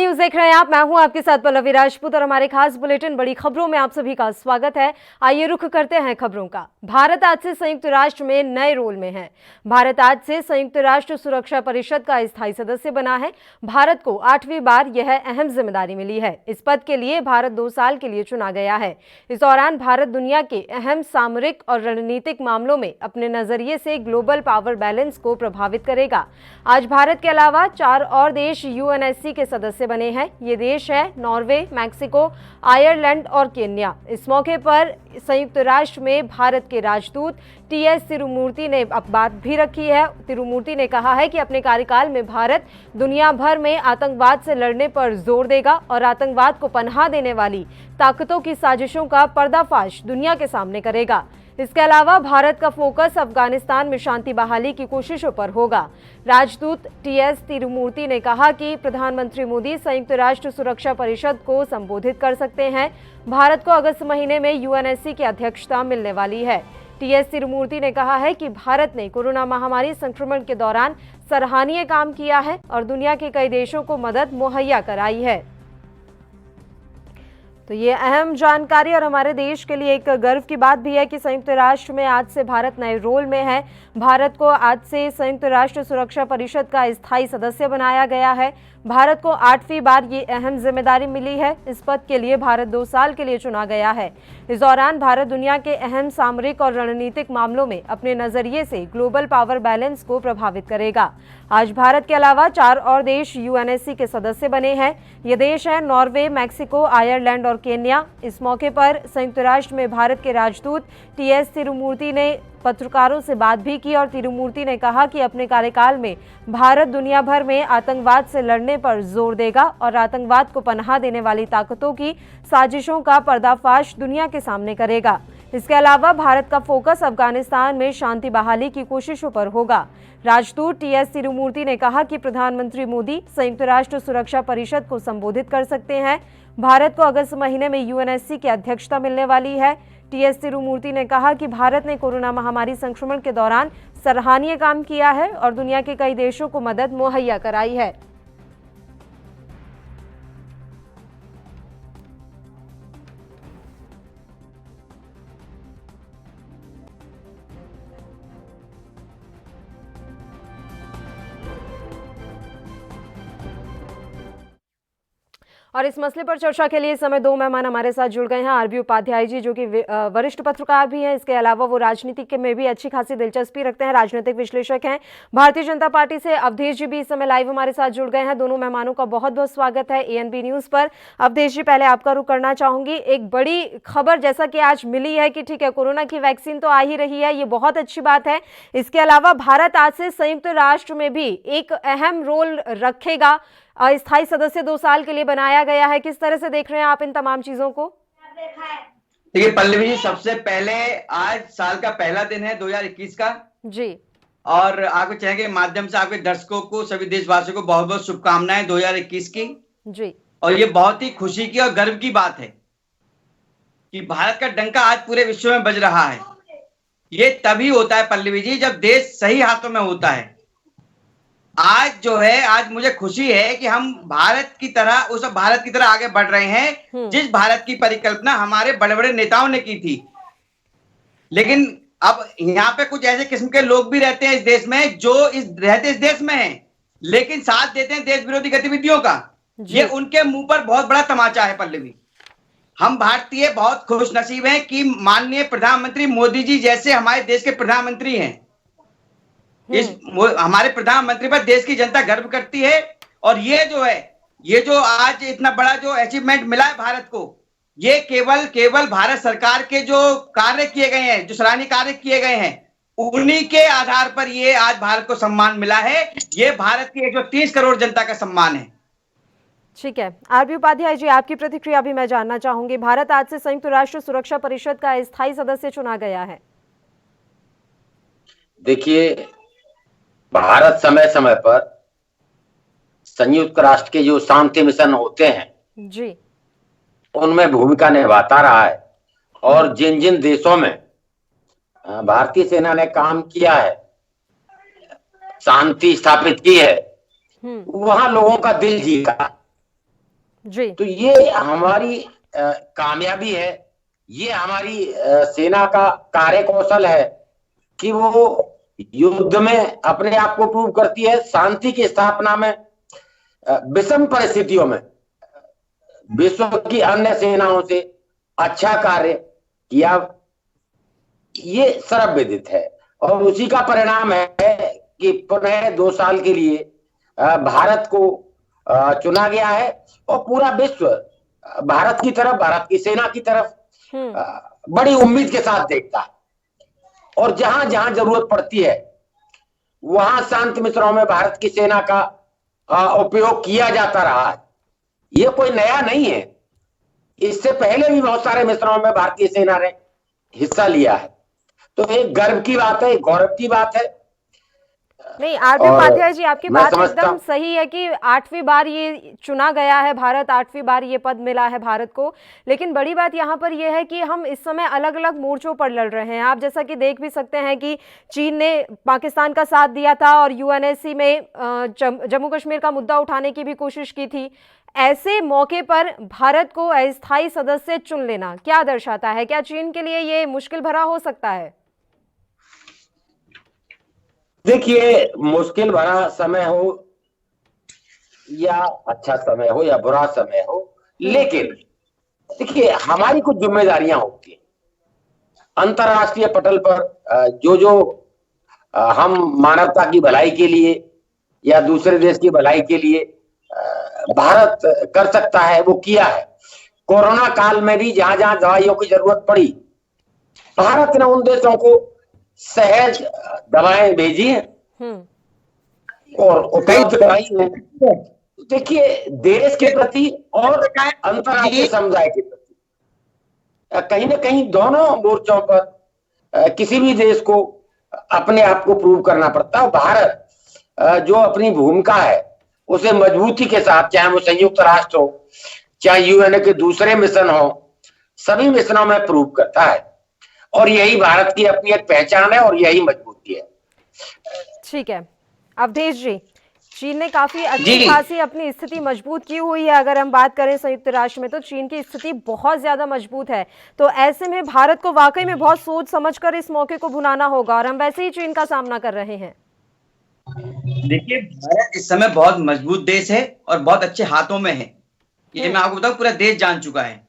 News देख रहे हैं आप। मैं हूं आपके साथ पल्लवी राजपूत और हमारे खास बुलेटिन बड़ी खबरों में आप सभी का स्वागत है। आइए रुख करते हैं खबरों का। भारत आज से संयुक्त राष्ट्र में नए रोल में है। भारत आज से संयुक्त राष्ट्र सुरक्षा परिषद का स्थायी सदस्य बना है। भारत को 8वीं बार यह अहम जिम्मेदारी मिली है। इस पद के लिए भारत 2 साल के लिए चुना गया है। इस दौरान भारत दुनिया के अहम सामरिक और रणनीतिक मामलों में अपने नजरिए से ग्लोबल पावर बैलेंस को प्रभावित करेगा। आज भारत के अलावा 4 और देश यूएनएससी के सदस्य बने हैं। ये देश है नॉर्वे, मैक्सिको, आयरलैंड और केन्या। इस मौके पर संयुक्त राष्ट्र में भारत के राजदूत टीएस तिरुमूर्ति ने अब बात भी रखी है। तिरुमूर्ति ने कहा है कि अपने कार्यकाल में भारत दुनिया भर में आतंकवाद से लड़ने पर जोर देगा और आतंकवाद को पनाह देने वाली ताकतों की साजिशों का पर्दाफाश दुनिया के सामने करेगा। इसके अलावा भारत का फोकस अफगानिस्तान में शांति बहाली की कोशिशों पर होगा। राजदूत टीएस तिरुमूर्ति ने कहा कि प्रधानमंत्री मोदी संयुक्त राष्ट्र सुरक्षा परिषद को संबोधित कर सकते हैं। भारत को अगस्त महीने में यूएनएससी की अध्यक्षता मिलने वाली है। टीएस तिरुमूर्ति ने कहा है कि भारत ने कोरोना महामारी संक्रमण के दौरान सराहनीय काम किया है और दुनिया के कई देशों को मदद मुहैया कराई है। तो ये अहम जानकारी और हमारे देश के लिए एक गर्व की बात भी है कि संयुक्त राष्ट्र में आज से भारत नए रोल में है। भारत को आज से संयुक्त राष्ट्र सुरक्षा परिषद का स्थायी सदस्य बनाया गया है। भारत को 8वीं बार ये अहम जिम्मेदारी मिली है। इस पद के लिए भारत 2 साल के लिए चुना गया है। इस दौरान भारत दुनिया के अहम सामरिक और रणनीतिक मामलों में अपने नजरिए से ग्लोबल पावर बैलेंस को प्रभावित करेगा। आज भारत के अलावा 4 और देश यूएनएससी के सदस्य बने हैं। ये देश है नॉर्वे, मैक्सिको, आयरलैंड और केन्या। इस मौके पर संयुक्त राष्ट्र में भारत के राजदूत टीएस तिरुमूर्ति ने पत्रकारों से बात भी की और तिरुमूर्ति ने कहा कि अपने कार्यकाल में भारत दुनिया भर में आतंकवाद से लड़ने पर जोर देगा और आतंकवाद को पनाह देने वाली ताकतों की साजिशों का पर्दाफाश दुनिया के सामने करेगा। इसके अलावा भारत का फोकस अफगानिस्तान में शांति बहाली की कोशिशों पर होगा। राजदूत टीएस तिरुमूर्ति ने कहा कि प्रधानमंत्री मोदी संयुक्त राष्ट्र सुरक्षा परिषद को संबोधित कर सकते हैं। भारत को अगस्त महीने में यूएनएससी की अध्यक्षता मिलने वाली है। टीएस तिरुमूर्ति ने कहा कि भारत ने कोरोना महामारी संक्रमण के दौरान सराहनीय काम किया है और दुनिया के कई देशों को मदद मुहैया कराई है। और इस मसले पर चर्चा के लिए इस समय 2 मेहमान हमारे साथ जुड़ गए हैं। आरबी उपाध्याय जी, जो कि वरिष्ठ पत्रकार भी हैं। इसके अलावा वो राजनीति में भी अच्छी खासी दिलचस्पी रखते हैं, राजनीतिक विश्लेषक हैं। भारतीय जनता पार्टी से अवधेश जी भी इस समय लाइव हमारे साथ जुड़ गए हैं। दोनों मेहमानों का बहुत बहुत स्वागत है एएनबी न्यूज पर। अवधेश जी, पहले आपका रुख करना चाहूंगी। एक बड़ी खबर जैसा कि आज मिली है कि ठीक है, कोरोना की वैक्सीन तो आ ही रही है, ये बहुत अच्छी बात है। इसके अलावा भारत आज से संयुक्त राष्ट्र में भी एक अहम रोल रखेगा। स्थायी सदस्य 2 साल के लिए बनाया गया है। किस तरह से देख रहे हैं आप इन तमाम चीजों को? देखिए पल्लवी जी, सबसे पहले आज साल का पहला दिन है 2021 का जी, और आपके चैनल के माध्यम से आपके दर्शकों को, सभी देशवासियों को बहुत बहुत शुभकामनाएं 2021 की जी। और ये बहुत ही खुशी की और गर्व की बात है कि भारत का डंका आज पूरे विश्व में बज रहा है। ये तभी होता है पल्लवी जी, जब देश सही हाथों में होता है। आज जो है, आज मुझे खुशी है कि हम भारत की तरह आगे बढ़ रहे हैं जिस भारत की परिकल्पना हमारे बड़े बड़े नेताओं ने की थी। लेकिन अब यहाँ पे कुछ ऐसे किस्म के लोग भी रहते हैं इस देश में, जो रहते इस देश में हैं लेकिन साथ देते हैं देश विरोधी गतिविधियों का। ये उनके मुंह पर बहुत बड़ा तमाचा है पल्लवी। हम भारतीय बहुत खुशनसीब हैं कि माननीय प्रधानमंत्री मोदी जी जैसे हमारे देश के प्रधानमंत्री हैं। हमारे प्रधानमंत्री पर देश की जनता गर्व करती है और ये जो आज इतना बड़ा जो अचीवमेंट मिला है भारत को, ये केवल भारत सरकार के जो कार्य किए गए हैं, जो सराहनीय कार्य किए गए हैं, उन्हीं के आधार पर ये आज भारत को सम्मान मिला है। ये भारत की 130 करोड़ जनता का सम्मान है। ठीक है, आरबी उपाध्याय जी, आपकी प्रतिक्रिया भी मैं जानना चाहूंगी। भारत आज से संयुक्त राष्ट्र सुरक्षा परिषद का स्थायी सदस्य चुना गया है। देखिए, भारत समय समय पर संयुक्त राष्ट्र के जो शांति मिशन होते हैं जी, उनमें भूमिका निभाता रहा है और जिन जिन देशों में भारतीय सेना ने काम किया है, शांति स्थापित की है, वहां लोगों का दिल जीता। जी। तो ये हमारी कामयाबी है, ये हमारी सेना का कार्य कौशल है कि वो युद्ध में अपने आप को प्रूव करती है, शांति की स्थापना में, विषम परिस्थितियों में विश्व की अन्य सेनाओं से अच्छा कार्य किया। ये सर्वविदित है और उसी का परिणाम है कि पुनः 2 साल के लिए भारत को चुना गया है और पूरा विश्व भारत की तरफ, भारत की सेना की तरफ बड़ी उम्मीद के साथ देखता है। और जहां जहां जरूरत पड़ती है वहां शांति मित्रों में भारत की सेना का उपयोग किया जाता रहा है। ये कोई नया नहीं है, इससे पहले भी बहुत सारे मिश्रणों में भारतीय सेना ने हिस्सा लिया है। तो एक गर्व की बात है, गौरव की बात है। नहीं, आरपी उपाध्याय जी, आपकी मैं बात समझता एकदम सही है कि 8वीं बार ये चुना गया है भारत, 8वीं बार ये पद मिला है भारत को। लेकिन बड़ी बात यहाँ पर यह है कि हम इस समय अलग अलग मोर्चों पर लड़ रहे हैं। आप जैसा कि देख भी सकते हैं कि चीन ने पाकिस्तान का साथ दिया था और यूएनएससी में जम्मू कश्मीर का मुद्दा उठाने की भी कोशिश की थी। ऐसे मौके पर भारत को अस्थायी सदस्य चुन लेना क्या दर्शाता है? क्या चीन के लिए ये मुश्किल भरा हो सकता है? देखिए, मुश्किल भरा समय हो या अच्छा समय हो या बुरा समय हो, लेकिन देखिए हमारी कुछ जिम्मेदारियां होती हैं अंतरराष्ट्रीय पटल पर। जो हम मानवता की भलाई के लिए या दूसरे देश की भलाई के लिए भारत कर सकता है वो किया है। कोरोना काल में भी जहां जहां दवाइयों की जरूरत पड़ी, भारत ने उन देशों को सहज दवाएं भेजी हैं और उपयुक्त कराई हैं। देखिए, देश के प्रति और अंतर्राष्ट्रीय समुदाय के प्रति कहीं ना कहीं दोनों मोर्चों पर किसी भी देश को अपने आप को प्रूव करना पड़ता है। भारत जो अपनी भूमिका है उसे मजबूती के साथ, चाहे वो संयुक्त राष्ट्र हो, चाहे यूएन के दूसरे मिशन हो, सभी मिशनों में प्रूव करता है और यही भारत की अपनी एक पहचान है और यही मजबूती है। ठीक है अवधेश जी, चीन ने काफी अच्छी खासी अपनी स्थिति मजबूत की हुई है। अगर हम बात करें संयुक्त राष्ट्र में तो चीन की स्थिति बहुत ज्यादा मजबूत है। तो ऐसे में भारत को वाकई में बहुत सोच समझकर इस मौके को भुनाना होगा और हम वैसे ही चीन का सामना कर रहे हैं। देखिए, भारत इस समय बहुत मजबूत देश है और बहुत अच्छे हाथों में है। ये मैं आपको बताऊं, पूरा देश जान चुका है।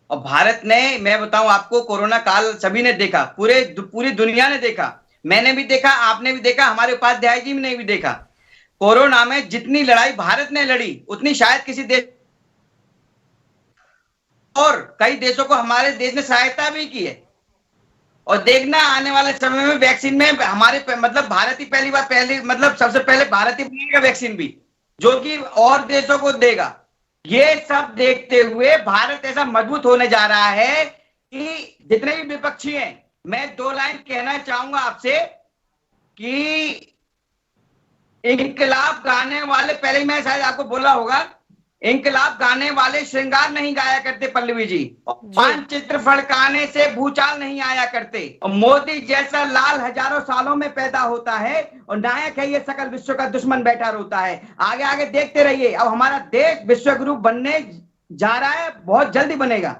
और भारत ने, मैं बताऊं आपको, कोरोना काल सभी ने देखा, पूरी दुनिया ने देखा, मैंने भी देखा, आपने भी देखा, हमारे उपाध्याय जी ने भी देखा। कोरोना में जितनी लड़ाई भारत ने लड़ी उतनी शायद किसी देश, और कई देशों को हमारे देश ने सहायता भी की है। और देखना आने वाले समय में वैक्सीन में हमारे मतलब भारत ही सबसे पहले भारत ही बनाएगा वैक्सीन भी, जो कि और देशों को देगा। ये सब देखते हुए भारत ऐसा मजबूत होने जा रहा है कि जितने भी विपक्षी हैं, मैं 2 लाइन कहना चाहूंगा आपसे कि इंकलाब गाने वाले, पहले मैं शायद आपको बोला होगा, इंकलाब गाने वाले श्रृंगार नहीं गाया करते पल्लवी जी, मानचित्र फड़काने से भूचाल नहीं आया करते। और मोदी जैसा लाल हजारों सालों में पैदा होता है और नायक है ये सकल विश्व का दुश्मन बैठा रोता है। आगे आगे देखते रहिए, अब हमारा देश विश्व गुरु बनने जा रहा है, बहुत जल्दी बनेगा।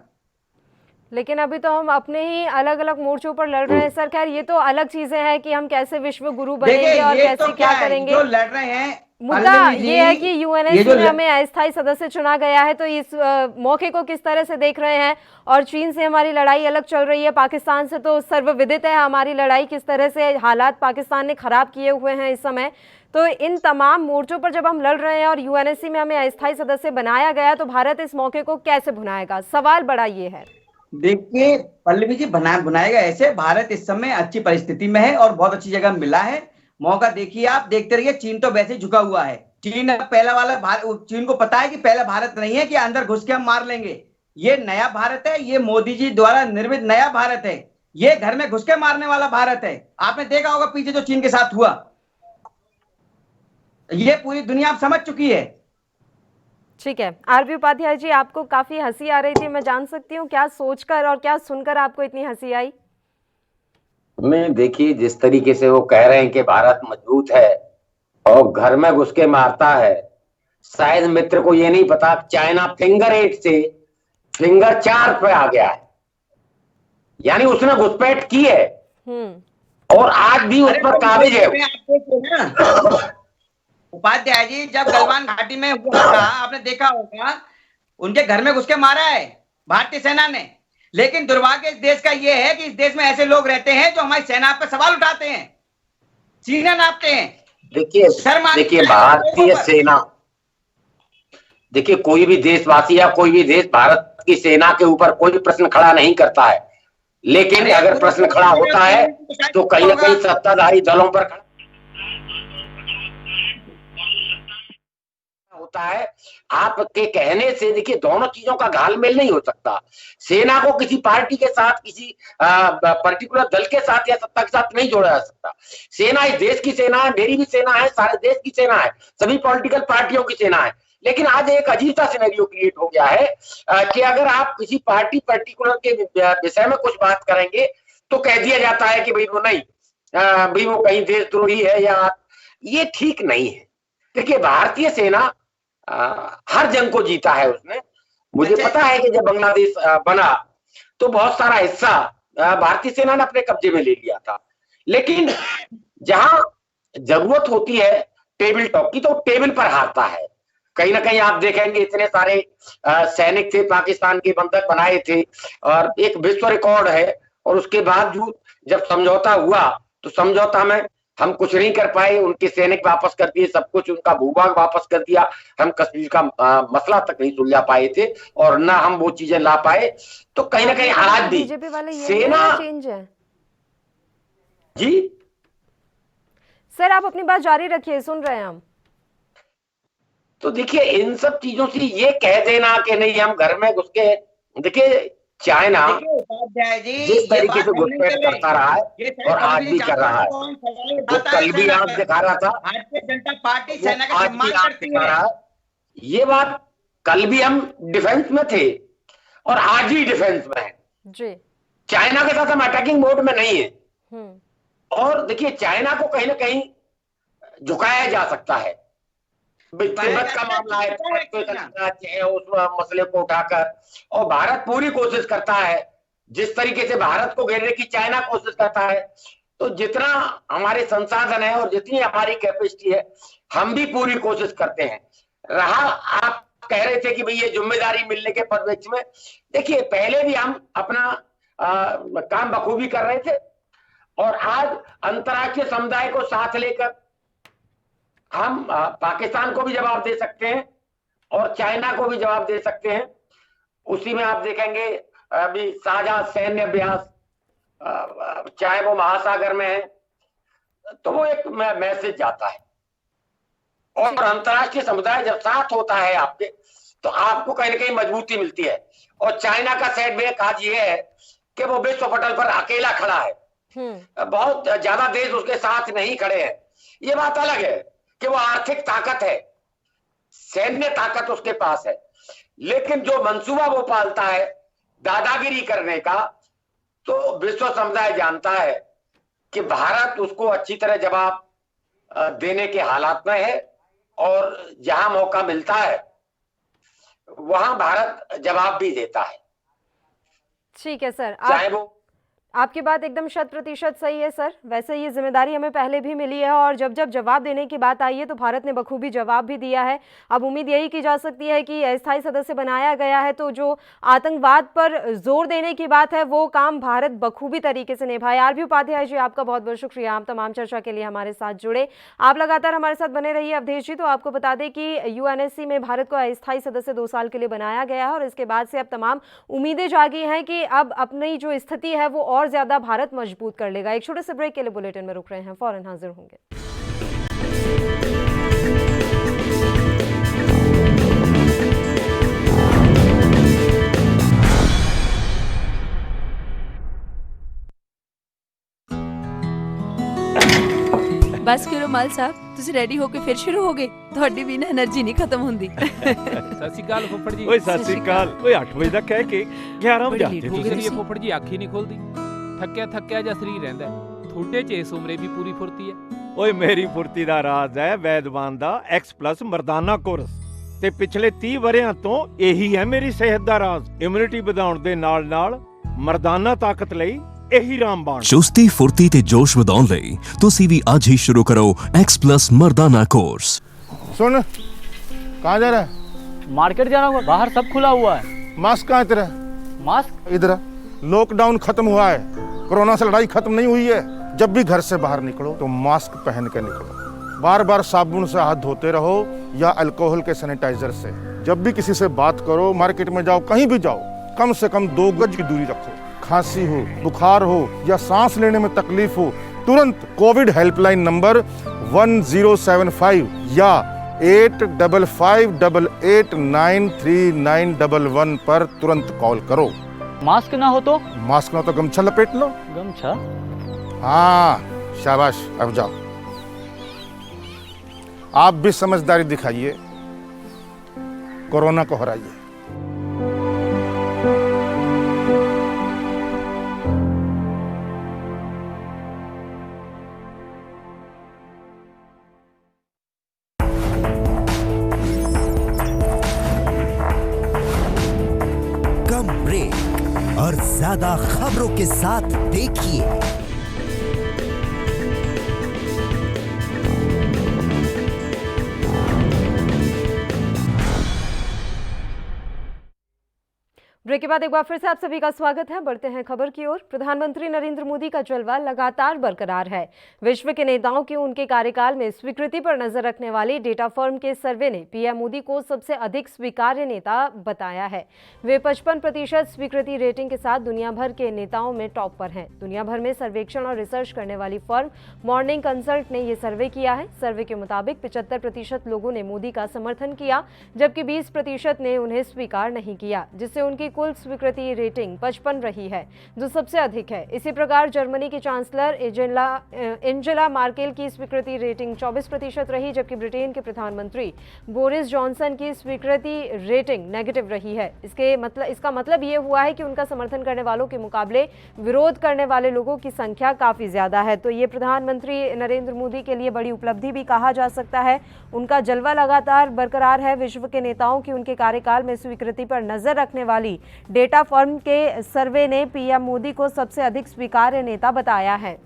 लेकिन अभी तो हम अपने ही अलग अलग मोर्चों पर लड़ रहे हैं सर। खैर ये तो अलग चीजें हैं कि हम कैसे विश्व गुरु बनेंगे और कैसे तो क्या करेंगे। जो लड़ रहे हैं, मुद्दा ये है कि यूएनएससी में हमें अस्थायी सदस्य चुना गया है, तो इस मौके को किस तरह से देख रहे हैं? और चीन से हमारी लड़ाई अलग चल रही है, पाकिस्तान से तो सर्वविदित है हमारी लड़ाई, किस तरह से हालात पाकिस्तान ने खराब किए हुए हैं इस समय। तो इन तमाम मोर्चों पर जब हम लड़ रहे हैं और यूएनएससी में हमें अस्थायी सदस्य बनाया गया, तो भारत इस मौके को कैसे भुनाएगा? सवाल बड़ा ये है। देखिए पल्लवी जी, बनाएगा ऐसे, भारत इस समय अच्छी परिस्थिति में है और बहुत अच्छी जगह मिला है मौका। देखिए, आप देखते रहिए, चीन तो वैसे झुका हुआ है। चीन पहला वाला चीन को पता है कि पहला भारत नहीं है कि अंदर घुस के हम मार लेंगे। ये नया भारत है, ये मोदी जी द्वारा निर्मित नया भारत है, ये घर में घुस के मारने वाला भारत है। आपने देखा होगा पीछे जो चीन के साथ हुआ, ये पूरी दुनिया समझ चुकी है। ठीक है आरपी उपाध्याय जी, आपको काफी हंसी आ रही थी, मैं जान सकती हूँ क्या सोचकर और क्या सुनकर आपको इतनी हंसी आई? मैं, देखिए, जिस तरीके से वो कह रहे हैं कि भारत मजबूत है और घर में घुस के मारता है, शायद मित्र को ये नहीं पता, चाइना फिंगर 8 से फिंगर 4 पे आ गया है, यानी उसने घुसपैठ की है और आज भी उस पर काबिज है। उपाध्याय जी, जब गलवान घाटी में हुआ था, आपने देखा होगा, उनके घर में घुस के मारा है भारतीय सेना ने। लेकिन दुर्भाग्य इस देश का यह है कि इस देश में ऐसे लोग रहते हैं जो हमारी सेना पर सवाल उठाते हैं, सीना नापते हैं। देखिए भारतीय सेना, देखिए कोई भी देशवासी या कोई भी देश भारत की सेना के ऊपर कोई प्रश्न खड़ा नहीं करता है, लेकिन अगर प्रश्न खड़ा होता है तो कहीं ना कहीं सत्ताधारी दलों पर होता है। आपके कहने से देखिए दोनों चीजों का घालमेल नहीं हो सकता। सेना को किसी पार्टी के साथ, किसी पर्टिकुलर दल के साथ या सत्ता के साथ नहीं जोड़ा जा सकता। सेना इस देश की सेना है, मेरी भी सेना है, सारे देश की सेना है, सभी पॉलिटिकल पार्टियों की सेना है। लेकिन आज एक अजीब सा सिनेरियो क्रिएट हो गया है कि अगर आप किसी पार्टी पर्टिकुलर के विषय में कुछ बात करेंगे तो कह दिया जाता है कि भाई वो नहीं, भाई वो कहीं देशद्रोही है, या ये ठीक नहीं है। देखिए भारतीय सेना हर जंग को जीता है उसने। मुझे पता है कि जब बांग्लादेश बना तो बहुत सारा हिस्सा भारतीय सेना ने अपने कब्जे में ले लिया था, लेकिन जहां जरूरत होती है टेबल टॉक की तो टेबल पर हारता है। कहीं ना कहीं आप देखेंगे इतने सारे सैनिक थे, पाकिस्तान के बंधक बनाए थे और एक विश्व रिकॉर्ड है, और उसके बावजूद जब समझौता हुआ तो समझौता में हम कुछ नहीं कर पाए। उनके सैनिक वापस कर दिए, सब कुछ, उनका भूभाग वापस कर दिया। हम कश्मीर का मसला तक नहीं सुलझा पाए थे और ना हम वो चीजें ला पाए। तो कहीं ना कहीं आज भी सेना चेंज है। जी सर आप अपनी बात जारी रखिए, सुन रहे हैं हम। तो देखिए इन सब चीजों से ये कह देना कि नहीं हम घर में घुस के, देखिए चाइना जिस तरीके से घुसपैठ करता रहा है और आज भी कर रहा है, वो कल भी आंख दिखा रहा था, भारतीय जनता पार्टी सेना का सम्मान करती है। ये बात कल भी हम डिफेंस में थे और आज भी डिफेंस में है जी। चाइना के साथ हम अटैकिंग मोड में नहीं है। और देखिए चाइना को कहीं ना कहीं झुकाया जा सकता है। तिब्बत का मामला है, उस मसले को उठाकर, और भारत पूरी कोशिश करता है, जिस तरीके से भारत को घेरने की चाइना कोशिश करता है, तो जितना हमारे संसाधन है और जितनी हमारी कैपेसिटी है हम भी पूरी कोशिश करते हैं। रहा आप कह रहे थे कि भाई ये जिम्मेदारी मिलने के परिप्रेक्ष्य में, देखिए पहले भी हम अपना काम बखूबी कर रहे थे और आज अंतर्राष्ट्रीय समुदाय को साथ लेकर हम पाकिस्तान को भी जवाब दे सकते हैं और चाइना को भी जवाब दे सकते हैं। उसी में आप देखेंगे अभी साझा सैन्य अभ्यास, चाहे वो महासागर में है, तो वो एक मैसेज जाता है और अंतर्राष्ट्रीय समुदाय जब साथ होता है आपके, तो आपको कहीं ना कहीं मजबूती मिलती है। और चाइना का सेटबैक आज ये है कि वो विश्व पटल पर अकेला खड़ा है, बहुत ज्यादा देश उसके साथ नहीं खड़े हैं। ये बात अलग है कि वो आर्थिक ताकत है, सैन्य ताकत उसके पास है, लेकिन जो मंसूबा वो पालता है दादागिरी करने का, तो विश्व समुदाय जानता है कि भारत उसको अच्छी तरह जवाब देने के हालात में है और जहां मौका मिलता है वहां भारत जवाब भी देता है। ठीक है सर, चाहे वो आपकी बात एकदम 100% सही है सर। वैसे ये जिम्मेदारी हमें पहले भी मिली है और जब जब जवाब देने की बात आई है तो भारत ने बखूबी जवाब भी दिया है। अब उम्मीद यही की जा सकती है कि अस्थायी सदस्य बनाया गया है तो जो आतंकवाद पर जोर देने की बात है वो काम भारत बखूबी तरीके से निभाए। आरबी उपाध्याय जी आपका बहुत बहुत शुक्रिया, आप तमाम चर्चा के लिए हमारे साथ जुड़े। आप लगातार हमारे साथ बने रहिए। अवधेश जी, तो आपको बता दें कि यूएनएससी में भारत को अस्थायी सदस्य 2 साल के लिए बनाया गया है और इसके बाद से अब तमाम उम्मीदें जागी हैं कि अब अपनी जो स्थिति है वो और ज्यादा भारत मजबूत कर लेगा। एक छोटे से ब्रेक के लिए बुलेटिन में रुक रहे हैं, फौरन हाजिर होंगे। बस करो माल साहब, ਤੁਸੀਂ ਰੈਡੀ ਹੋ ਕੇ ਫਿਰ ਸ਼ੁਰੂ ਹੋ ਗਏ। ਤੁਹਾਡੀ ਵੀ ਨਾ એનર્ਜੀ ਨਹੀਂ ਖਤਮ ਹੁੰਦੀ। ਸਤਿ ਸ਼੍ਰੀ ਅਕਾਲ ਫੁੱਫੜ ਜੀ। ਓਏ ਸਤਿ ਸ਼੍ਰੀ ਅਕਾਲ। ਓਏ 8 ਵਜੇ ਦਾ ਕਹਿ ਕੇ 11 ਵਜੇ ਆਤੇ ਤੁਸੀਂ। ਇਹ ਫੁੱਫੜ ਜੀ ਅੱਖ ਹੀ ਨਹੀਂ ਖੁੱਲਦੀ, ਥੱਕਿਆ ਜਿਹਾ ਸਰੀਰ ਰਹਿੰਦਾ। ਤੁਹਾਡੇ 'ਚ ਇਸ ਉਮਰੇ ਵੀ ਪੂਰੀ ਫੁਰਤੀ ਹੈ। ਓਏ ਮੇਰੀ ਫੁਰਤੀ ਦਾ ਰਾਜ਼ ਹੈ ਵੈਦਵਾਨ ਦਾ X+ ਮਰਦਾਨਾ ਕੋਰਸ। ਤੇ ਪਿਛਲੇ 30 ਵਰਿਆਂ ਤੋਂ ਇਹੀ ਹੈ ਮੇਰੀ ਸਿਹਤ ਦਾ ਰਾਜ਼। ਇਮਿਊਨਿਟੀ ਵਧਾਉਣ ਦੇ ਨਾਲ ਮਰਦਾਨਾ ਤਾਕਤ ਲਈ ਇਹੀ ਰਾਮਬਾਣ। ਚੁਸਤੀ ਫੁਰਤੀ ਤੇ ਜੋਸ਼ ਵਧਾਉਣ ਲਈ ਤੁਸੀਂ ਵੀ ਅੱਜ ਹੀ ਸ਼ੁਰੂ ਕਰੋ X+ मर्दाना कोर्स। सुन, कहाँ जा रहा है? मार्केट जाना होगा, बाहर सब खुला हुआ है। मास्क कहाँ है तेरा? मास्क इधर आ। लॉकडाउन खत्म हुआ है, कोरोना से लड़ाई खत्म नहीं हुई है। जब भी घर से बाहर निकलो तो मास्क पहन के निकलो। बार बार साबुन से हाथ धोते रहो या अल्कोहल के सैनिटाइजर से। जब भी किसी से बात करो, मार्केट में जाओ, कहीं भी जाओ, कम से कम 2 गज की दूरी रखो। खांसी हो, बुखार हो या सांस लेने में तकलीफ हो, तुरंत कोविड हेल्पलाइन नंबर 1075 या 8558893911 पर तुरंत कॉल करो। मास्क ना हो तो मास्क ना तो गमछा लपेट लो। गमछा। हाँ, शाबाश, अब जाओ। आप भी समझदारी दिखाइए, कोरोना को हराइए। कम ब्रेक और ज्यादा खबरों के साथ देखिए ब्रेक के बाद एक बार फिर से आप सभी का स्वागत है। बढ़ते हैं खबर की ओर। प्रधानमंत्री नरेंद्र मोदी का जलवा लगातार बरकरार है। विश्व के नेताओं की उनके कार्यकाल में स्वीकृति पर नजर रखने वाली डेटा फर्म के सर्वे ने पीएम मोदी को सबसे अधिक स्वीकार्य नेता बताया है। वे 55% स्वीकृति रेटिंग के साथ दुनिया भर के नेताओं में टॉप पर हैं। दुनिया भर में सर्वेक्षण और रिसर्च करने वाली फर्म मॉर्निंग कंसल्ट ने ये सर्वे किया है। सर्वे के मुताबिक 75% लोगों ने मोदी का समर्थन किया, जबकि 20% ने उन्हें स्वीकार नहीं किया, जिससे उनकी कुल स्वीकृति रेटिंग 55 रही है, जो सबसे अधिक है। इसी प्रकार जर्मनी की चांसलर एंजेला मार्केल की स्वीकृति रेटिंग 24% रही, जबकि ब्रिटेन के प्रधानमंत्री बोरिस जॉनसन की स्वीकृति रेटिंग नेगेटिव रही है। इसका मतलब ये हुआ है कि उनका समर्थन करने वालों के मुकाबले विरोध करने वाले लोगों की संख्या काफी ज्यादा है। तो ये प्रधानमंत्री नरेंद्र मोदी के लिए बड़ी उपलब्धि भी कहा जा सकता है। उनका जलवा लगातार बरकरार है। विश्व के नेताओं की उनके कार्यकाल में स्वीकृति पर नजर रखने वाली डेटा फर्म के सर्वे ने पीएम मोदी को सबसे अधिक स्वीकार्य नेता बताया है।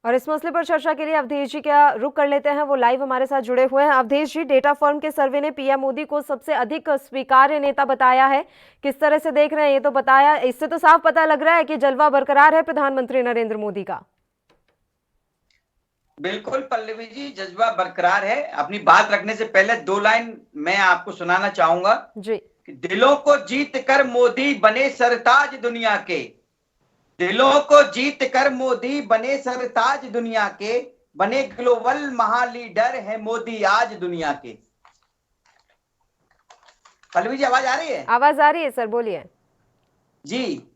और इस मसले पर चर्चा के लिए अवधेश जी का रुख कर लेते हैं, वो लाइव हमारे साथ जुड़े हुए हैं। अवधेश जी, डेटा फर्म के सर्वे ने पीएम मोदी को सबसे अधिक स्वीकार्य नेता बताया है, किस तरह से देख रहे हैं? ये तो बताया, इससे तो साफ पता लग रहा है कि जलवा बरकरार है प्रधानमंत्री नरेंद्र मोदी का। बिल्कुल पल्लवी जी, जज्बा बरकरार है। अपनी बात रखने से पहले 2 लाइन मैं आपको सुनाना चाहूंगा जी। कि दिलों को जीत कर मोदी बने सरताज दुनिया के, दिलों को जीत कर मोदी बने सरताज दुनिया के, बने ग्लोबल महालीडर है मोदी आज दुनिया के। पल्लवी जी, आवाज आ रही है? आवाज आ रही है सर, बोलिए जी।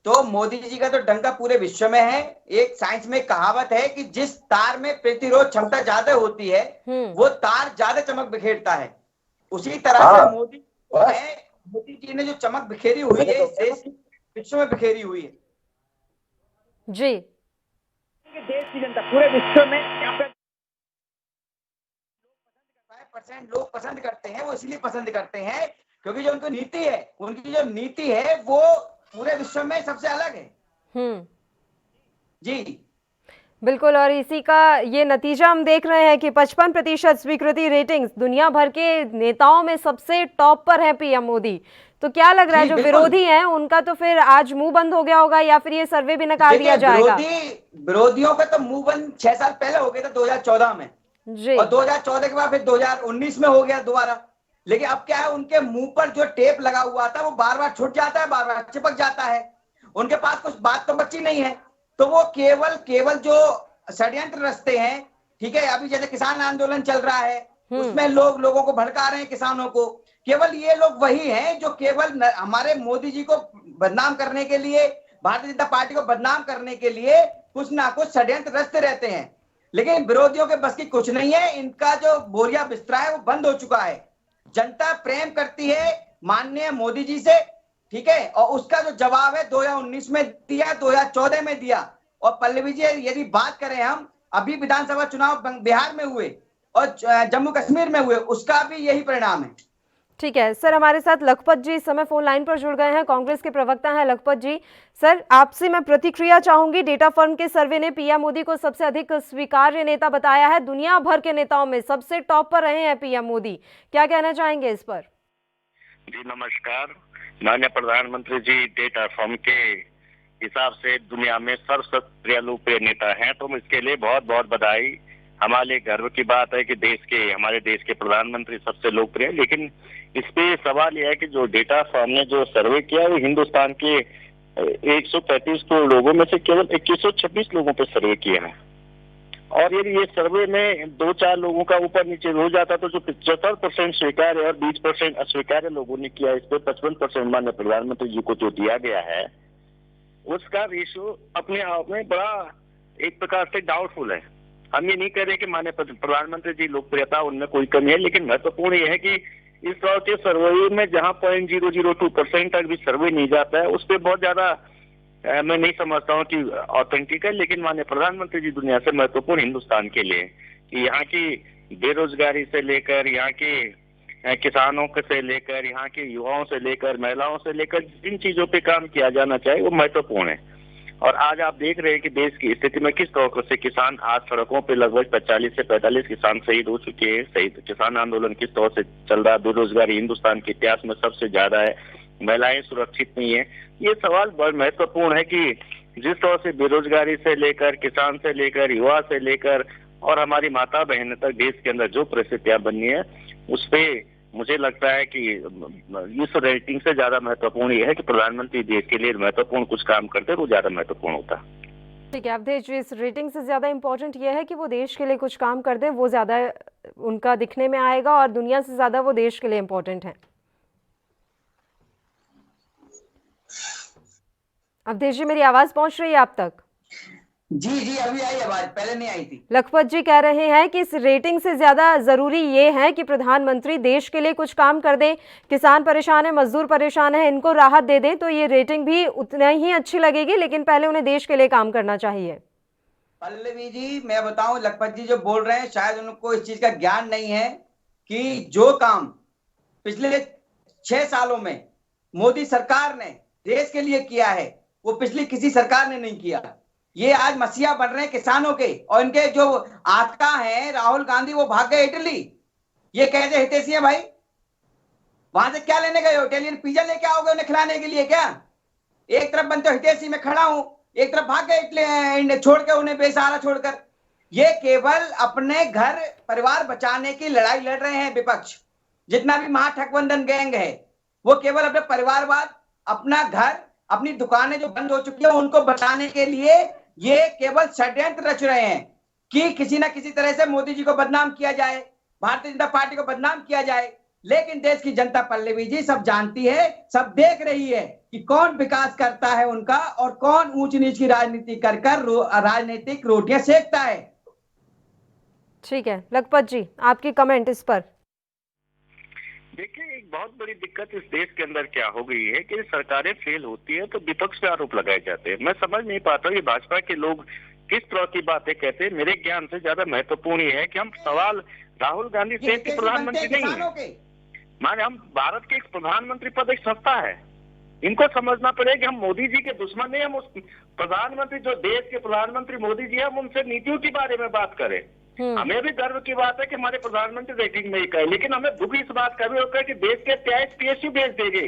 तो मोदी जी का तो डंका पूरे विश्व में है। एक साइंस में कहावत है कि जिस तार में प्रतिरोध क्षमता ज्यादा होती है वो तार ज्यादा चमक बिखेरता है। उसी तरह से मोदी जी ने जो चमक बिखेरी हुई है, इस देश विश्व में बिखेरी हुई है जी। देश की जनता पूरे विश्व में 5% लोग पसंद करते हैं। वो इसलिए पसंद करते हैं क्योंकि जो उनकी नीति है, उनकी जो नीति है वो पूरे विश्व में सबसे अलग है। जी बिल्कुल, और इसी का ये नतीजा हम देख रहे हैं कि 55% स्वीकृति रेटिंग्स दुनिया भर के नेताओं में सबसे टॉप पर है पीएम मोदी। तो क्या लग रहा है जो विरोधी हैं उनका तो फिर आज मुंह बंद हो गया होगा या फिर ये सर्वे भी नकार दिया जाएगा? विरोधियों का तो मुंह बंद 6 साल पहले हो गया था, 2014 में जी। और 2014 के बाद फिर 2019 में हो गया दोबारा। लेकिन अब क्या है, उनके मुंह पर जो टेप लगा हुआ था वो बार बार छूट जाता है, बार बार चिपक जाता है। उनके पास कुछ बात तो बची नहीं है, तो वो केवल जो षड्यंत्र रचते हैं। ठीक है, अभी जैसे किसान आंदोलन चल रहा है, उसमें लोगों को भड़का रहे हैं, किसानों को। केवल ये लोग वही हैं जो केवल हमारे मोदी जी को बदनाम करने के लिए, भारतीय जनता पार्टी को बदनाम करने के लिए कुछ ना कुछ षड्यंत्र रचते रहते हैं। लेकिन विरोधियों के बस की कुछ नहीं है। इनका जो बोरिया बिस्तरा है वो बंद हो चुका है। जनता प्रेम करती है माननीय मोदी जी से, ठीक है, और उसका जो जवाब है 2019 में दिया, 2014 में दिया। और पल्लवी जी यदि बात करें हम, अभी विधानसभा चुनाव बिहार में हुए और जम्मू कश्मीर में हुए, उसका भी यही परिणाम है। ठीक है सर, हमारे साथ लखपत जी इस समय फोन लाइन पर जुड़ गए हैं, कांग्रेस के प्रवक्ता हैं लखपत जी। सर, आपसे मैं प्रतिक्रिया चाहूंगी। डेटा फर्म के सर्वे ने पीएम मोदी को सबसे अधिक स्वीकार्य नेता बताया है। दुनिया भर के नेताओं में सबसे टॉप पर रहे हैं पीएम मोदी, क्या कहना चाहेंगे इस पर? जी नमस्कार। माननीय प्रधानमंत्री जी डेटा फर्म के हिसाब से दुनिया में सर्वश्रेष्ठ लोकप्रिय नेता हैं, तो इसके लिए बहुत बहुत बधाई। हमारे लिए गर्व की बात है कि हमारे देश के प्रधानमंत्री सबसे लोकप्रिय। लेकिन इस पे सवाल यह है कि जो डेटा फर्म ने जो सर्वे किया वो हिंदुस्तान के 135 करोड़ लोगों में से केवल 2126 लोगों पे सर्वे किया है। और यदि ये सर्वे में 2-4 लोगों का ऊपर नीचे हो जाता तो जो 75% स्वीकार्य और 20% अस्वीकार्य लोगों ने किया, इस पे 55% माननीय प्रधानमंत्री जी को जो दिया गया है, उसका रेशियो अपने आप में बड़ा एक प्रकार से डाउटफुल है। हम ये नहीं कह रहे कि माननीय प्रधानमंत्री जी लोकप्रियता उनमें कोई कमी है, लेकिन महत्वपूर्ण यह है कि इस तरह के सर्वे में जहां 0.002% तक भी सर्वे नहीं जाता है, उस पर बहुत ज्यादा मैं नहीं समझता हूँ कि ऑथेंटिक है। लेकिन माननीय प्रधानमंत्री जी दुनिया से महत्वपूर्ण हिंदुस्तान के लिए कि यहाँ की बेरोजगारी से लेकर, यहाँ के किसानों से लेकर, यहाँ के युवाओं से लेकर, महिलाओं से लेकर जिन चीजों पे काम किया जाना चाहिए वो महत्वपूर्ण है। और आज आप देख रहे हैं कि देश की स्थिति में किस तरह से किसान आज सड़कों पे लगभग 40 से 45 किसान शहीद हो चुके हैं। शहीद किसान आंदोलन किस तरह से चल रहा है, बेरोजगारी हिंदुस्तान के इतिहास में सबसे ज्यादा है, महिलाएं सुरक्षित नहीं है। ये सवाल बहुत महत्वपूर्ण है कि जिस तरह से बेरोजगारी से लेकर, किसान से लेकर, युवा से लेकर और हमारी माता बहन तक देश के अंदर जो परिस्थितियां बननी है, उस पे मुझे लगता है कि इस रेटिंग से ज्यादा महत्वपूर्ण यह है कि प्रधानमंत्री देश के लिए महत्वपूर्ण कुछ काम करते हैं, वो ज्यादा महत्वपूर्ण होता है। ठीक है अवधेश जी, इस रेटिंग से ज्यादा इम्पोर्टेंट ये है कि वो देश के लिए कुछ काम कर दें, वो ज्यादा उनका दिखने में आएगा और दुनिया से ज्यादा वो देश के लिए इम्पोर्टेंट है। अवधेश जी, मेरी आवाज पहुंच रही है आप तक? जी अभी आई आवाज, पहले नहीं आई थी। लखपत जी कह रहे हैं कि इस रेटिंग से ज्यादा जरूरी ये है कि प्रधानमंत्री देश के लिए कुछ काम कर दें। किसान परेशान है, मजदूर परेशान है, इनको राहत दे दें तो ये रेटिंग भी उतना ही अच्छी लगेगी, लेकिन पहले उन्हें देश के लिए काम करना चाहिए। पल्लवी जी मैं बताऊं, लखपत जी जो बोल रहे हैं शायद उनको इस चीज का ज्ञान नहीं है कि जो काम पिछले 6 सालों में मोदी सरकार ने देश के लिए किया है वो पिछली किसी सरकार ने नहीं किया। ये आज मसीहा बन रहे हैं किसानों के, और इनके जो आका हैं राहुल गांधी, वो भाग गए इटली। ये कैसे हितैषी है भाई? वहां से क्या लेने गए? इटालियन पिज्जा लेके आओगे उन्हें खिलाने के लिए क्या? एक तरफ बनते हितैषी में खड़ा हूं, एक तरफ भाग गए छोड़ के, उन्हें बेसहारा छोड़कर। ये केवल अपने घर परिवार बचाने की लड़ाई लड़ रहे हैं विपक्ष। जितना भी महाठगबंधन गैंग है वो केवल अपने परिवारवाद, अपना घर, अपनी दुकानें जो बंद हो चुकी है उनको बचाने के लिए ये केवल षड्यंत्र रच रहे हैं कि किसी ना किसी तरह से मोदी जी को बदनाम किया जाए, भारतीय जनता पार्टी को बदनाम किया जाए। लेकिन देश की जनता पल्लवी जी सब जानती है, सब देख रही है कि कौन विकास करता है उनका और कौन ऊंच नीच की राजनीति कर राजनीतिक रोटियां सेकता है। ठीक है लखपत जी, आपकी कमेंट इस पर? देखिए, एक बहुत बड़ी दिक्कत इस देश के अंदर क्या हो गई है कि सरकारें फेल होती है तो विपक्ष पे आरोप लगाए जाते हैं। मैं समझ नहीं पाता ये भाजपा के लोग किस तरह की बातें कहते हैं। मेरे ज्ञान से ज्यादा महत्वपूर्ण ये है कि हम सवाल राहुल गांधी से कि प्रधानमंत्री नहीं है, माने हम भारत के एक प्रधानमंत्री पद एक संस्था है। इनको समझना पड़ेगा कि हम मोदी जी के दुश्मन नहीं, हम उस प्रधानमंत्री जो देश के प्रधानमंत्री मोदी जी है, हम उनसे नीतियों के बारे में बात करें। हमें भी गर्व की बात है कि हमारे प्रधानमंत्री रेटिंग में एक है, लेकिन हमें दुख इस बात का भी होगा कि देश के 23 PSU भेज देंगे।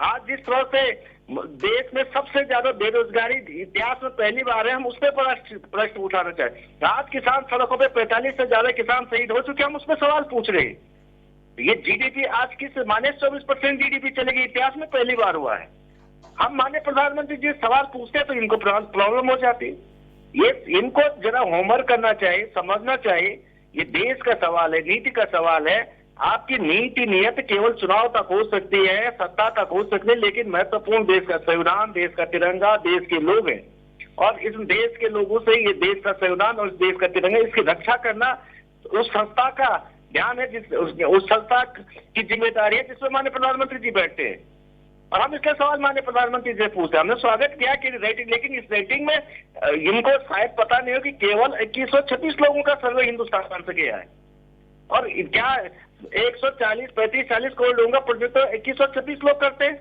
आज जिस तरह से देश में सबसे ज्यादा बेरोजगारी इतिहास में पहली बार है, हम उस पर प्रश्न उठाना चाहते। आज किसान सड़कों पे 45 से ज्यादा किसान शहीद हो चुके, हम उस पर सवाल पूछ रहे हैं। ये GDP आज किस -24% GDP चलेगी, इतिहास में पहली बार हुआ है। हम माननीय प्रधानमंत्री जी सवाल पूछते हैं तो इनको प्रॉब्लम हो जाती। ये इनको जरा होमवर्क करना चाहिए, समझना चाहिए ये देश का सवाल है, नीति का सवाल है। आपकी नीति नियत केवल चुनाव तक हो सकती है, सत्ता तक हो सकती है, लेकिन महत्वपूर्ण देश का संविधान, देश का तिरंगा, देश के लोग हैं। और इस देश के लोगों से ये देश का संविधान और इस देश का तिरंगा, इसकी रक्षा करना उस संस्था का ध्यान है, उस संस्था की जिम्मेदारी है जिसमें माननीय प्रधानमंत्री जी बैठते हैं। और हम इसका सवाल माननीय प्रधानमंत्री से पूछते हैं। हमने स्वागत किया कि रेटिंग, लेकिन इस रेटिंग में इनको शायद पता नहीं हो कि केवल 2136 लोगों का सर्वे हिंदुस्तान से किया है, और क्या 140, 35, 40 करोड़ लोगों का प्रोजेक्ट तो 2136 लोग करते हैं।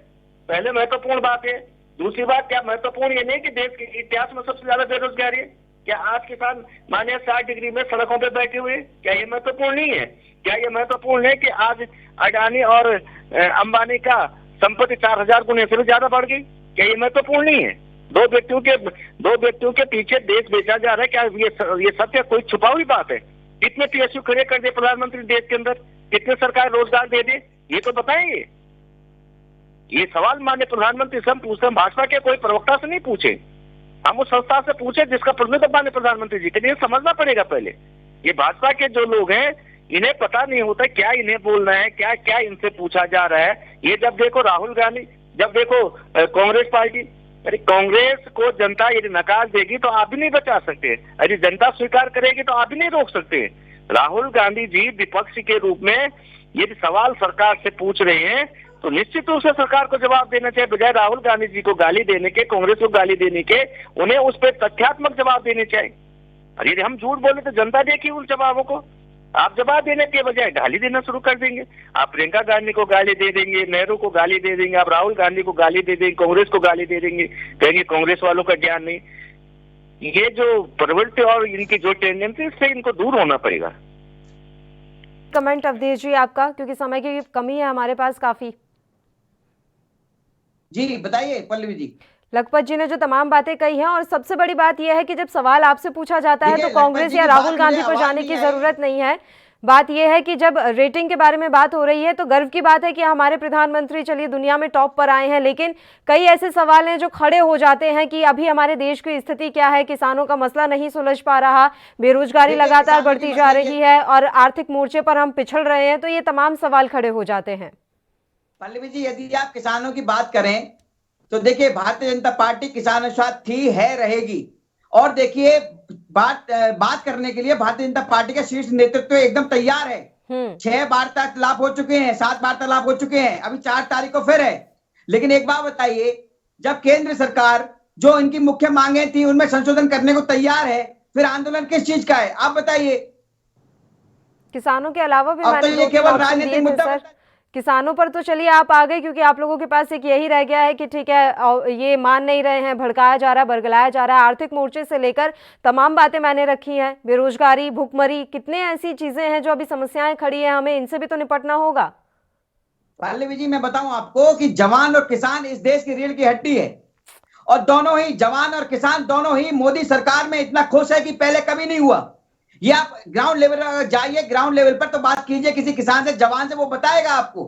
पहले महत्वपूर्ण बात है। दूसरी बात, क्या महत्वपूर्ण ये नहीं कि देश के इतिहास में सबसे ज्यादा बेरोजगारी है? क्या आज किसान मानिए 60 डिग्री में सड़कों पे बैठे हुए? क्या ये महत्वपूर्ण नहीं है? क्या ये महत्वपूर्ण है कि आज अडानी और अंबानी का संपत्ति 4000 गुने से भी ज्यादा बढ़ गई? क्या ये महत्वपूर्ण नहीं है? दो व्यक्तियों के पीछे देश बेचा जा रहा है। क्या ये सत्य कोई छुपा हुई बात है? कितने पीएसयू खड़े कर दे प्रधानमंत्री देश के अंदर? कितने सरकार रोजगार दे दे? ये तो बताएंगे। ये सवाल माननीय प्रधानमंत्री से हम पूछते हैं, भाजपा के कोई प्रवक्ता से नहीं पूछे, हम उस संस्था से पूछे जिसका प्रतिनिधित्व माननीय प्रधानमंत्री जी के लिए समझना पड़ेगा। पहले ये भाजपा के जो लोग हैं, इन्हें पता नहीं होता क्या इन्हें बोलना है, क्या क्या इनसे पूछा जा रहा है। ये जब देखो राहुल गांधी, जब देखो कांग्रेस पार्टी, अरे कांग्रेस को जनता यदि नकार देगी तो आप भी नहीं बचा सकते, यदि जनता स्वीकार करेगी तो आप भी नहीं रोक सकते। राहुल गांधी जी विपक्ष के रूप में यदि सवाल सरकार से पूछ रहे हैं तो निश्चित रूप से सरकार को जवाब देना चाहिए, बजाय राहुल गांधी जी को गाली देने के, कांग्रेस को गाली देने के। उन्हें उस पर तथ्यात्मक जवाब देने चाहिए। और यदि हम झूठ बोले तो जनता देगी उन जवाबों को। आप जवाब देने के बजाय गाली देना शुरू कर देंगे। आप प्रियंका गांधी को गाली दे देंगे, नेहरू को गाली दे देंगे, आप राहुल गांधी को गाली दे देंगे, कांग्रेस को गाली दे देंगे, कहेंगे कांग्रेस वालों का ज्ञान नहीं। ये जो प्रवृत्ति और इनकी जो टेंडेंसी, इससे इनको दूर होना पड़ेगा। कमेंट अवधेश जी आपका, क्योंकि समय की कमी है हमारे पास काफी। जी बताइए पल्लवी जी। लखपत जी ने जो तमाम बातें कही हैं, और सबसे बड़ी बात यह है कि जब सवाल आपसे पूछा जाता है तो कांग्रेस या राहुल गांधी पर जाने की जरूरत नहीं है। बात यह है कि जब रेटिंग के बारे में बात हो रही है तो गर्व की बात है कि हमारे प्रधानमंत्री चलिए दुनिया में टॉप पर आए हैं, लेकिन कई ऐसे सवाल हैं जो खड़े हो जाते हैं कि अभी हमारे देश की स्थिति क्या है, किसानों का मसला नहीं सुलझ पा रहा, बेरोजगारी लगातार बढ़ती जा रही है और आर्थिक मोर्चे पर हम पिछड़ रहे हैं, तो ये तमाम सवाल खड़े हो जाते हैं। पल्लवी जी, यदि आप किसानों की बात करें तो देखिए भारतीय जनता पार्टी किसानों के साथ थी, है, रहेगी। और देखिए बात करने के लिए भारतीय जनता पार्टी का शीर्ष नेतृत्व एकदम तैयार है। 6 वार्तालाप हो चुके हैं, 7 वार्तालाप हो चुके हैं, अभी 4 तारीख को फिर है। लेकिन एक बात बताइए, जब केंद्र सरकार जो इनकी मुख्य मांगे थी उनमें संशोधन करने को तैयार है, फिर आंदोलन किस चीज का है आप बताइए? किसानों के अलावा भी अब तो ये केवल राजनीतिक मुद्दा। किसानों पर तो चलिए आप आ गए, क्योंकि आप लोगों के पास एक यही रह गया है कि ठीक है ये मान नहीं रहे हैं, भड़काया जा रहा है, बरगलाया जा रहा है। आर्थिक मोर्चे से लेकर तमाम बातें मैंने रखी हैं, बेरोजगारी, भूखमरी, कितने ऐसी चीजें हैं जो अभी समस्याएं खड़ी हैं, हमें इनसे भी तो निपटना होगा। पल्लवी जी, मैं बताऊं आपको कि जवान और किसान इस देश की रीढ़ की हड्डी है, और दोनों ही जवान और किसान दोनों ही मोदी सरकार में इतना खुश है कि पहले कभी नहीं हुआ। ये आप ग्राउंड लेवल पर जाइए, ग्राउंड लेवल पर तो बात कीजिए किसी किसान से, जवान से, वो बताएगा आपको।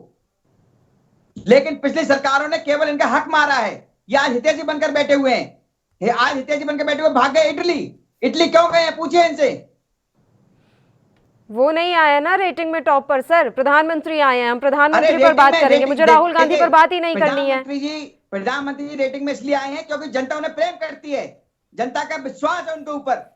लेकिन पिछली सरकारों ने केवल इनका हक मारा है। ये आज हितैषी बनकर बैठे हुए हैं, आज हितैषी बनकर बैठे हुए भाग गए इटली क्यों गए हैं? पूछिए इनसे। वो नहीं आया ना रेटिंग में टॉप पर सर, प्रधानमंत्री आए हैं। हम प्रधानमंत्री पर बात करेंगे, मुझे राहुल गांधी पर बात ही नहीं करनी है। प्रधानमंत्री जी रेटिंग में इसलिए आए हैं क्योंकि जनता उन्हें प्रेम करती है, जनता का विश्वास है उनके ऊपर।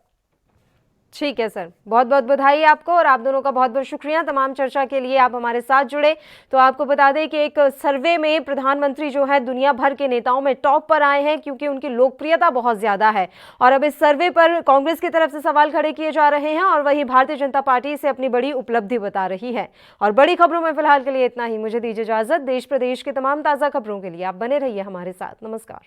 ठीक है सर, बहुत बहुत बधाई आपको, और आप दोनों का बहुत बहुत शुक्रिया तमाम चर्चा के लिए आप हमारे साथ जुड़े। तो आपको बता दें कि एक सर्वे में प्रधानमंत्री जो है दुनिया भर के नेताओं में टॉप पर आए हैं, क्योंकि उनकी लोकप्रियता बहुत ज्यादा है। और अब इस सर्वे पर कांग्रेस की तरफ से सवाल खड़े किए जा रहे हैं, और वही भारतीय जनता पार्टी इसे अपनी बड़ी उपलब्धि बता रही है। और बड़ी खबरों में फिलहाल के लिए इतना ही। मुझे दीजिए इजाजत। देश प्रदेश के तमाम ताज़ा खबरों के लिए आप बने रहिए हमारे साथ। नमस्कार।